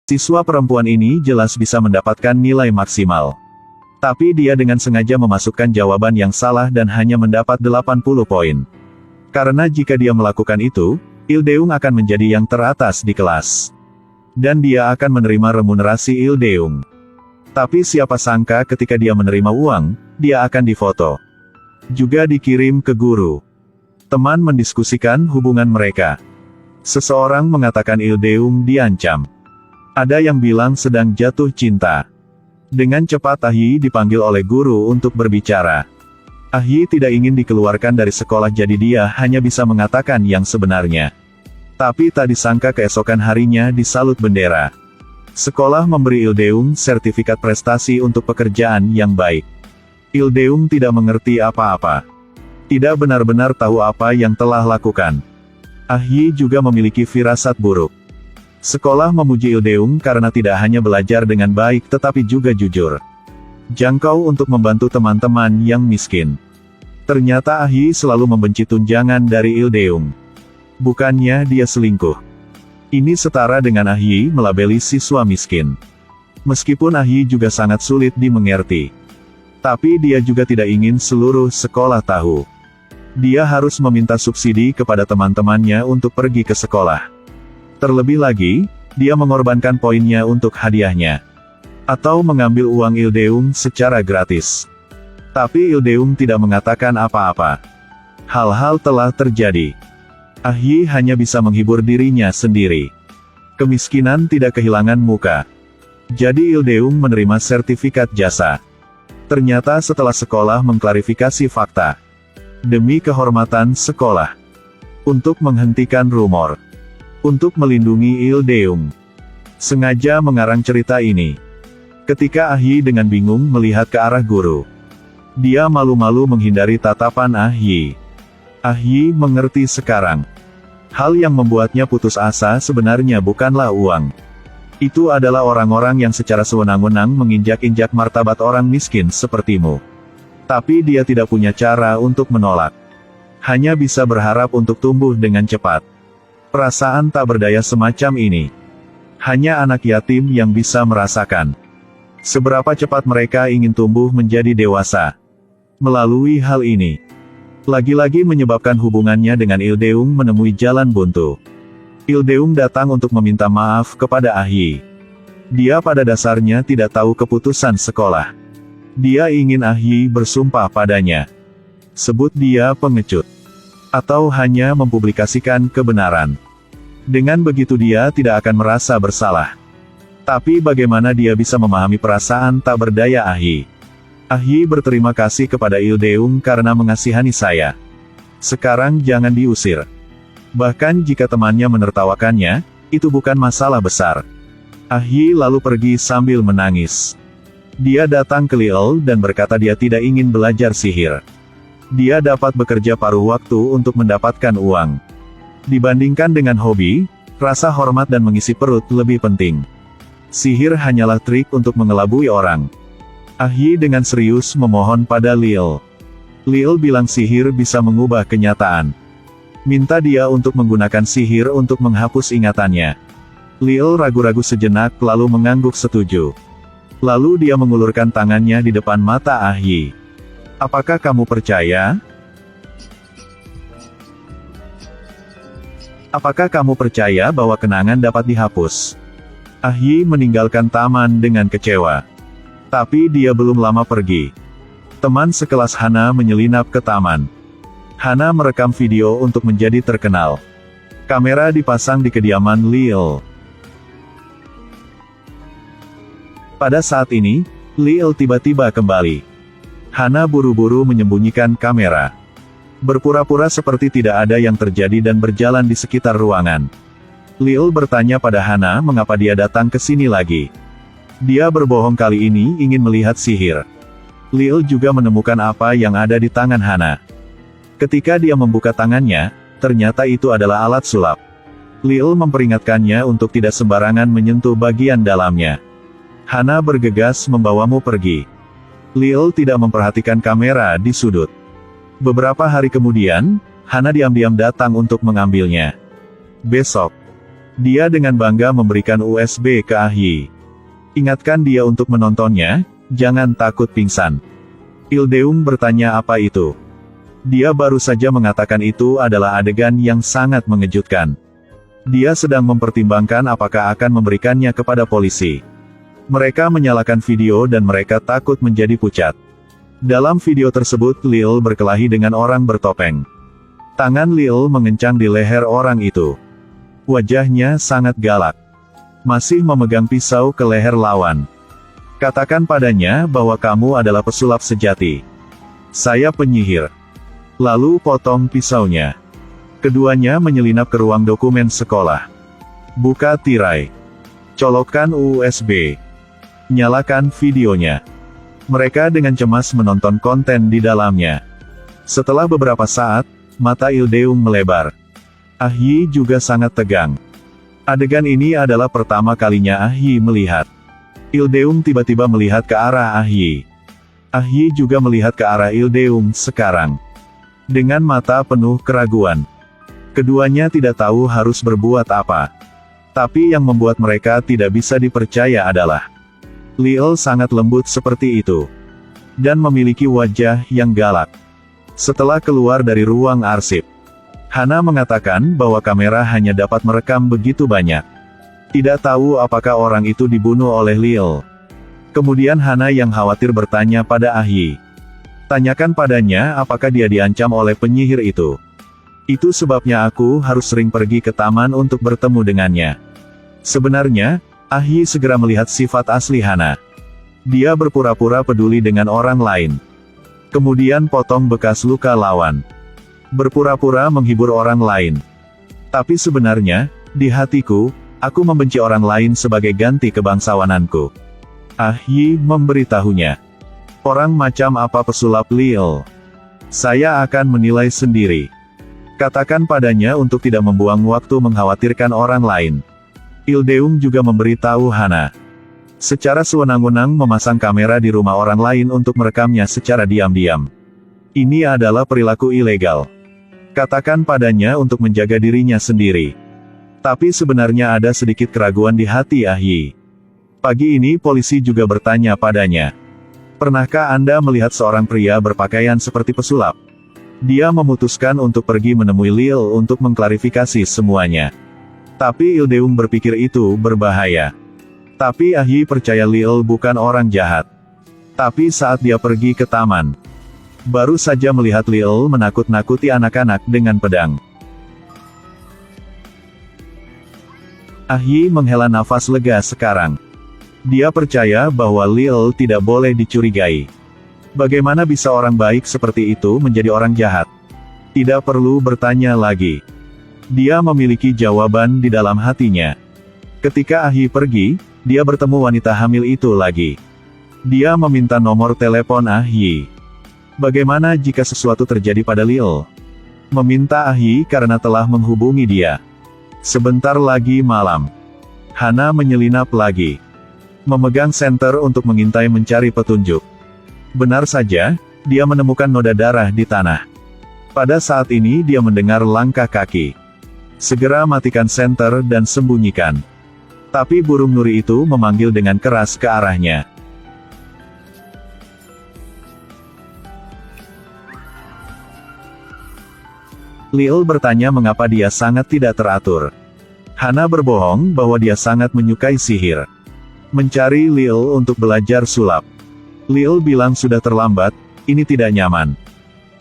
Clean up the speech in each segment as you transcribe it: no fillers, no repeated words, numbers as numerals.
Siswa perempuan ini jelas bisa mendapatkan nilai maksimal. Tapi dia dengan sengaja memasukkan jawaban yang salah dan hanya mendapat 80 poin. Karena jika dia melakukan itu, Ildeung akan menjadi yang teratas di kelas. Dan dia akan menerima remunerasi Ildeung. Tapi siapa sangka ketika dia menerima uang, dia akan difoto. Juga dikirim ke guru. Teman mendiskusikan hubungan mereka. Seseorang mengatakan Ildeung diancam. Ada yang bilang sedang jatuh cinta. Dengan cepat Ahyi dipanggil oleh guru untuk berbicara. Ahyi tidak ingin dikeluarkan dari sekolah jadi dia hanya bisa mengatakan yang sebenarnya. Tapi tak disangka keesokan harinya disalut bendera. Sekolah memberi Ildeung sertifikat prestasi untuk pekerjaan yang baik. Ildeung tidak mengerti apa-apa. Tidak benar-benar tahu apa yang telah lakukan. Ahyi juga memiliki firasat buruk. Sekolah memuji Ildeung karena tidak hanya belajar dengan baik tetapi juga jujur. Jangkau untuk membantu teman-teman yang miskin. Ternyata Ahyi selalu membenci tunjangan dari Ildeung. Bukannya dia selingkuh. Ini setara dengan Ahyi melabeli siswa miskin. Meskipun Ahyi juga sangat sulit dimengerti. Tapi dia juga tidak ingin seluruh sekolah tahu. Dia harus meminta subsidi kepada teman-temannya untuk pergi ke sekolah. Terlebih lagi, dia mengorbankan poinnya untuk hadiahnya. Atau mengambil uang Ildeung secara gratis. Tapi Ildeung tidak mengatakan apa-apa. Hal-hal telah terjadi. Ahyi hanya bisa menghibur dirinya sendiri. Kemiskinan tidak kehilangan muka. Jadi Ildeung menerima sertifikat jasa. Ternyata setelah sekolah mengklarifikasi fakta. Demi kehormatan sekolah. Untuk menghentikan rumor. Untuk melindungi Ildeung. Sengaja mengarang cerita ini. Ketika Ahyi dengan bingung melihat ke arah guru. Dia malu-malu menghindari tatapan Ahyi. Ahyi mengerti sekarang. Hal yang membuatnya putus asa sebenarnya bukanlah uang. Itu adalah orang-orang yang secara sewenang-wenang menginjak-injak martabat orang miskin sepertimu. Tapi dia tidak punya cara untuk menolak. Hanya bisa berharap untuk tumbuh dengan cepat. Perasaan tak berdaya semacam ini. Hanya anak yatim yang bisa merasakan. Seberapa cepat mereka ingin tumbuh menjadi dewasa. Melalui hal ini. Lagi-lagi menyebabkan hubungannya dengan Ildeung menemui jalan buntu. Ildeung datang untuk meminta maaf kepada Ahyi. Dia pada dasarnya tidak tahu keputusan sekolah. Dia ingin Ahyi bersumpah padanya. Sebut dia pengecut. Atau hanya mempublikasikan kebenaran. Dengan begitu dia tidak akan merasa bersalah. Tapi bagaimana dia bisa memahami perasaan tak berdaya Ahyi? Ahyi berterima kasih kepada Ildeung karena mengasihani saya. Sekarang jangan diusir. Bahkan jika temannya menertawakannya, itu bukan masalah besar. Ahyi lalu pergi sambil menangis. Dia datang ke Lil dan berkata dia tidak ingin belajar sihir. Dia dapat bekerja paruh waktu untuk mendapatkan uang. Dibandingkan dengan hobi, rasa hormat dan mengisi perut lebih penting. Sihir hanyalah trik untuk mengelabui orang. Ahyi dengan serius memohon pada Lil. Lil bilang sihir bisa mengubah kenyataan. Minta dia untuk menggunakan sihir untuk menghapus ingatannya. Lil ragu-ragu sejenak lalu mengangguk setuju. Lalu dia mengulurkan tangannya di depan mata Ahyi. Apakah kamu percaya? Apakah kamu percaya bahwa kenangan dapat dihapus? Ahyi meninggalkan taman dengan kecewa. Tapi dia belum lama pergi. Teman sekelas Hana menyelinap ke taman. Hana merekam video untuk menjadi terkenal. Kamera dipasang di kediaman Lil. Pada saat ini, Lil tiba-tiba kembali. Hana buru-buru menyembunyikan kamera. Berpura-pura seperti tidak ada yang terjadi dan berjalan di sekitar ruangan. Lil bertanya pada Hana mengapa dia datang ke sini lagi. Dia berbohong kali ini ingin melihat sihir. Lil juga menemukan apa yang ada di tangan Hana. Ketika dia membuka tangannya, ternyata itu adalah alat sulap. Lil memperingatkannya untuk tidak sembarangan menyentuh bagian dalamnya. Hana bergegas membawamu pergi. Lil tidak memperhatikan kamera di sudut. Beberapa hari kemudian, Hana diam-diam datang untuk mengambilnya. Besok, Dia dengan bangga memberikan USB ke Ah Yi. Ingatkan dia untuk menontonnya, jangan takut pingsan. Ildeung bertanya apa itu. Dia baru saja mengatakan itu adalah adegan yang sangat mengejutkan. Dia sedang mempertimbangkan apakah akan memberikannya kepada polisi. Mereka menyalakan video dan mereka takut menjadi pucat. Dalam video tersebut Lil berkelahi dengan orang bertopeng. Tangan Lil mengencang di leher orang itu. Wajahnya sangat galak. Masih memegang pisau ke leher lawan. Katakan padanya bahwa kamu adalah pesulap sejati. Saya penyihir. Lalu potong pisaunya. Keduanya menyelinap ke ruang dokumen sekolah. Buka tirai. Colokkan USB. Nyalakan videonya. Mereka dengan cemas menonton konten di dalamnya. Setelah beberapa saat, mata Ildeung melebar. Ah Yi juga sangat tegang. Adegan ini adalah pertama kalinya Ah Yi melihat. Ildeung tiba-tiba melihat ke arah Ah Yi. Ah Yi juga melihat ke arah Ildeung sekarang. Dengan mata penuh keraguan. Keduanya tidak tahu harus berbuat apa. Tapi yang membuat mereka tidak bisa dipercaya adalah Lil sangat lembut seperti itu. Dan memiliki wajah yang galak. Setelah keluar dari ruang arsip, Hana mengatakan bahwa kamera hanya dapat merekam begitu banyak. Tidak tahu apakah orang itu dibunuh oleh Lil. Kemudian Hana yang khawatir bertanya pada Ah Yi. Tanyakan padanya apakah dia diancam oleh penyihir itu. Itu sebabnya aku harus sering pergi ke taman untuk bertemu dengannya. Sebenarnya, Ah Yi segera melihat sifat asli Hana. Dia berpura-pura peduli dengan orang lain. Kemudian potong bekas luka lawan. Berpura-pura menghibur orang lain. Tapi sebenarnya, di hatiku, aku membenci orang lain sebagai ganti kebangsawananku. Ah Yi memberitahunya. Orang macam apa pesulap Lil? Saya akan menilai sendiri. Katakan padanya untuk tidak membuang waktu mengkhawatirkan orang lain. Ildeung juga memberitahu Hana. Secara sewenang-wenang memasang kamera di rumah orang lain untuk merekamnya secara diam-diam. Ini adalah perilaku ilegal. Katakan padanya untuk menjaga dirinya sendiri. Tapi sebenarnya ada sedikit keraguan di hati Ah Yi. Pagi ini polisi juga bertanya padanya. Pernahkah Anda melihat seorang pria berpakaian seperti pesulap? Dia memutuskan untuk pergi menemui Lil untuk mengklarifikasi semuanya. Tapi Ildeung berpikir itu berbahaya. Tapi Ah Yi percaya Lil bukan orang jahat. Tapi saat dia pergi ke taman, baru saja melihat Lil menakut-nakuti anak-anak dengan pedang. Ah Yi menghela nafas lega sekarang. Dia percaya bahwa Lil tidak boleh dicurigai. Bagaimana bisa orang baik seperti itu menjadi orang jahat? Tidak perlu bertanya lagi. Dia memiliki jawaban di dalam hatinya. Ketika Ah Yi pergi, dia bertemu wanita hamil itu lagi. Dia meminta nomor telepon Ah Yi. Bagaimana jika sesuatu terjadi pada Lil? Meminta Ah Yi karena telah menghubungi dia. Sebentar lagi malam. Hana menyelinap lagi. Memegang senter untuk mengintai mencari petunjuk. Benar saja, dia menemukan noda darah di tanah. Pada saat ini dia mendengar langkah kaki. Segera matikan senter dan sembunyikan. Tapi burung nuri itu memanggil dengan keras ke arahnya. Lil bertanya mengapa dia sangat tidak teratur. Hana berbohong bahwa dia sangat menyukai sihir. Mencari Lil untuk belajar sulap. Lil bilang sudah terlambat, ini tidak nyaman.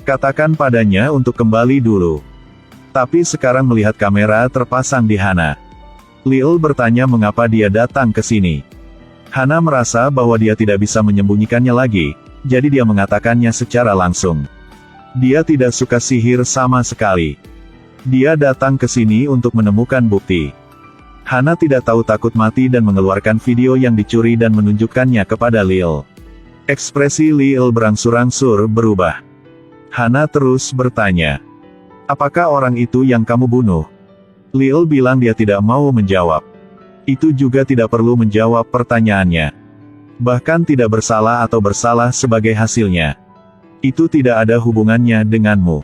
Katakan padanya untuk kembali dulu. Tapi sekarang melihat kamera terpasang di Hana. Lil bertanya mengapa dia datang ke sini. Hana merasa bahwa dia tidak bisa menyembunyikannya lagi, jadi dia mengatakannya secara langsung. Dia tidak suka sihir sama sekali. Dia datang ke sini untuk menemukan bukti. Hana tidak tahu takut mati dan mengeluarkan video yang dicuri dan menunjukkannya kepada Lil. Ekspresi Lil berangsur-angsur berubah. Hana terus bertanya. Apakah orang itu yang kamu bunuh? Lil bilang dia tidak mau menjawab. Itu juga tidak perlu menjawab pertanyaannya. Bahkan tidak bersalah atau bersalah sebagai hasilnya. Itu tidak ada hubungannya denganmu.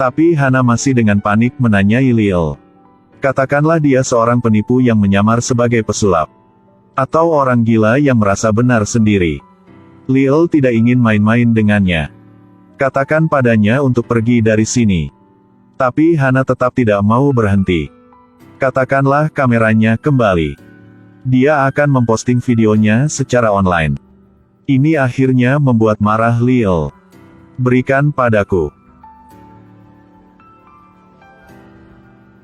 Tapi Hana masih dengan panik menanyai Lil. Katakanlah dia seorang penipu yang menyamar sebagai pesulap. Atau orang gila yang merasa benar sendiri. Lil tidak ingin main-main dengannya. Katakan padanya untuk pergi dari sini. Tapi Hana tetap tidak mau berhenti. Katakanlah kameranya kembali. Dia akan memposting videonya secara online. Ini akhirnya membuat marah Lil. Berikan padaku.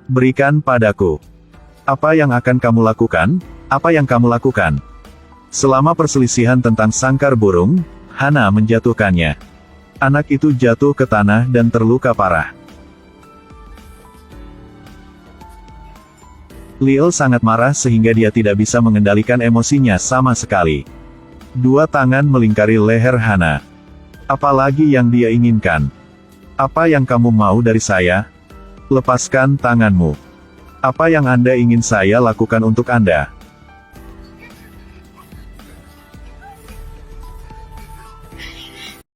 Berikan padaku. Apa yang akan kamu lakukan? Apa yang kamu lakukan? Selama perselisihan tentang sangkar burung, Hana menjatuhkannya. Anak itu jatuh ke tanah dan terluka parah. Lil sangat marah sehingga dia tidak bisa mengendalikan emosinya sama sekali. Dua tangan melingkari leher Hana. Apalagi yang dia inginkan? Apa yang kamu mau dari saya? Lepaskan tanganmu. Apa yang Anda ingin saya lakukan untuk Anda?